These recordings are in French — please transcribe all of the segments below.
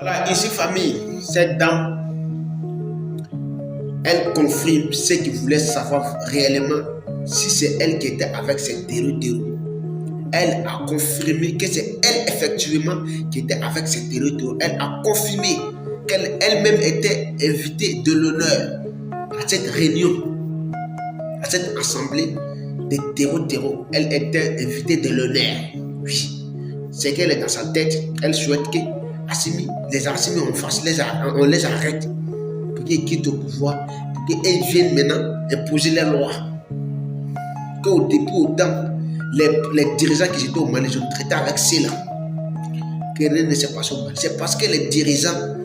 Voilà, ici famille, cette dame, elle confirme ce qu'il voulait savoir réellement si c'est elle qui était avec ses terreaux. Elle a confirmé que c'est elle effectivement qui était avec ses terreaux. Elle a confirmé qu'elle elle-même était invitée de l'honneur à cette réunion, à cette assemblée des terreaux. Elle était invitée de l'honneur. Oui, c'est qu'elle est dans sa tête. Elle souhaite que les Assimi on les arrête pour qu'ils quittent au pouvoir, pour qu'ils viennent maintenant imposer les lois. Qu'au début, autant, les dirigeants qui étaient au Mali, ils ont traité avec cela. Que rien ne s'est passé au Mali. C'est parce que les dirigeants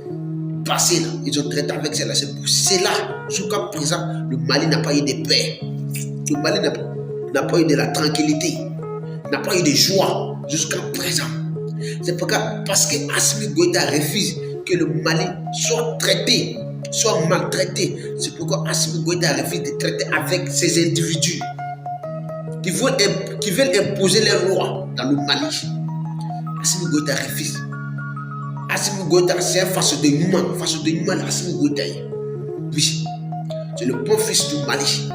passés là, ils ont traité avec cela. C'est pour cela, jusqu'à présent, le Mali n'a pas eu de paix. Le Mali n'a pas eu de la tranquillité, n'a pas eu de joie jusqu'à présent. C'est parce que Assimi Goïta refuse que le Mali soit traité, soit maltraité. C'est pourquoi Assimi Goïta refuse de traiter avec ces individus qui veulent imposer les lois dans le Mali. Assimi Goïta refuse. Assimi Goïta, c'est un face de Numa, Assimi Goïta. Oui, c'est le bon fils du Mali.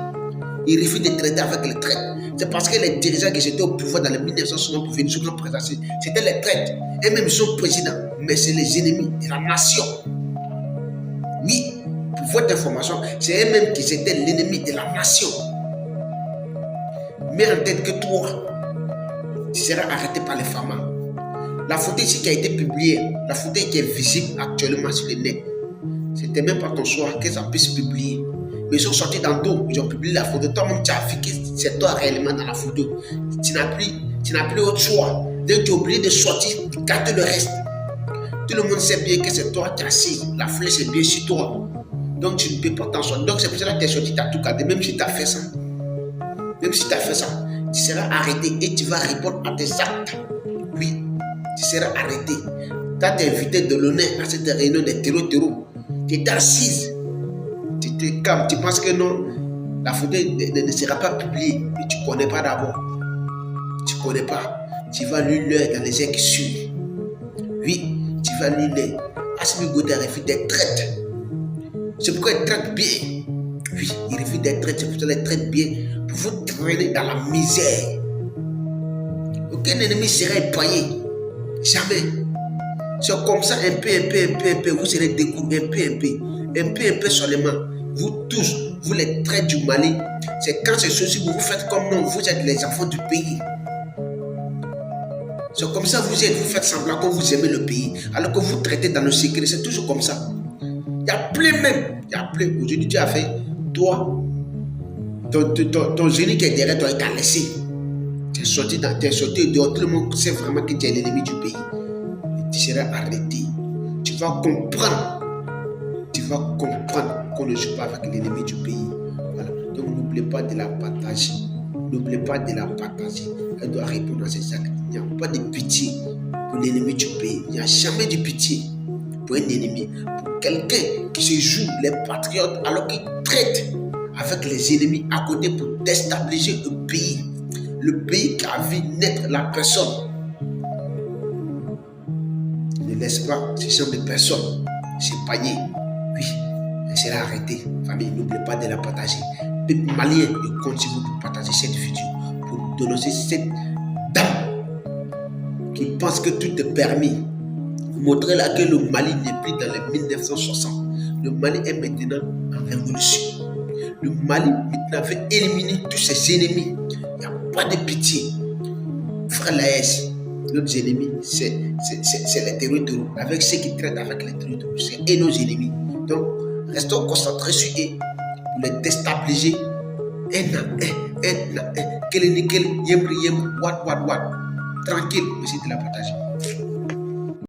Il refuse de traiter avec les traites. C'est parce que les dirigeants qui étaient au pouvoir dans les 1960 pour venir jusqu'à présent, c'était les traites. Et même ils sont présidents, mais c'est les ennemis de la nation. Oui, pour votre information, c'est eux-mêmes qui étaient l'ennemi de la nation. Mais en tête que toi, tu seras arrêté par les femmes. La photo ici qui a été publiée, la photo qui est visible actuellement sur le net, c'était même pas ton choix que ça puisse publier. Mais ils sont sortis dans tout, ils ont publié la photo. Toi-même, tu as vu que c'est toi réellement dans la photo. Tu n'as plus autre choix. Dès que tu as oublié de sortir, garde le reste. Tout le monde sait bien que c'est toi qui as assis. La flèche est bien sur toi. Donc tu ne peux pas t'en sortir. Donc c'est pour cela que tu es sorti, tu as tout gardé. Même si tu as fait ça. Même si tu as fait ça, tu seras arrêté et tu vas répondre à tes actes. Oui, tu seras arrêté. Tu as été invité de l'honneur à cette réunion des terreaux. Tu es assise. Tu te calmes, tu penses que non, la photo ne sera pas publiée, mais tu ne connais pas d'abord. Tu ne connais pas. Tu vas lire l'heure dans les heures qui suivent. Oui, tu vas lire l'heure. Assimi Goïta refuse d'être traite. C'est pourquoi il traite bien. Oui, il refuse d'être traite, c'est pourquoi il traite bien. Pour vous traîner dans la misère. Aucun ennemi sera épargné. Jamais. C'est comme ça, un peu, vous serez découverts, un peu seulement. Vous tous, vous les traites du Mali, c'est quand c'est ceci, vous faites comme non, vous êtes les enfants du pays. C'est comme ça vous faites semblant que vous aimez le pays, alors que vous traitez dans le secret, c'est toujours comme ça. Il y a plein. Aujourd'hui, tu as fait, toi, ton génie qui est derrière toi, il t'a laissé. Tu es sorti dehors, tout le monde sait vraiment que tu es l'ennemi du pays. Et tu seras arrêté. Tu vas comprendre qu'on ne joue pas avec l'ennemi du pays. Voilà. Donc n'oubliez pas de la partager. Elle doit répondre à ses actes. Il n'y a pas de pitié pour l'ennemi du pays. Il n'y a jamais de pitié pour un ennemi. Pour quelqu'un qui se joue les patriotes alors qu'il traite avec les ennemis à côté pour déstabiliser le pays. Le pays qui a vu naître la personne. Ne laisse pas ce genre de personnes s'épargner. Oui, elle sera arrêtée. Famille, n'oubliez pas de la partager. Peuple malien, je continue pour partager cette vidéo, pour dénoncer cette dame qui pense que tout est permis. Montrez-la que le Mali n'est plus dans les 1960. Le Mali est maintenant en révolution. Le Mali maintenant veut éliminer tous ses ennemis. Il n'y a pas de pitié. Frère Laès, notre ennemi, c'est les terreaux. Avec ceux qui traitent avec les terreaux, c'est nos ennemis. Donc, restons concentrés sur eux pour les déstabiliser. Quel est nickel, what. Tranquille, merci de la partager.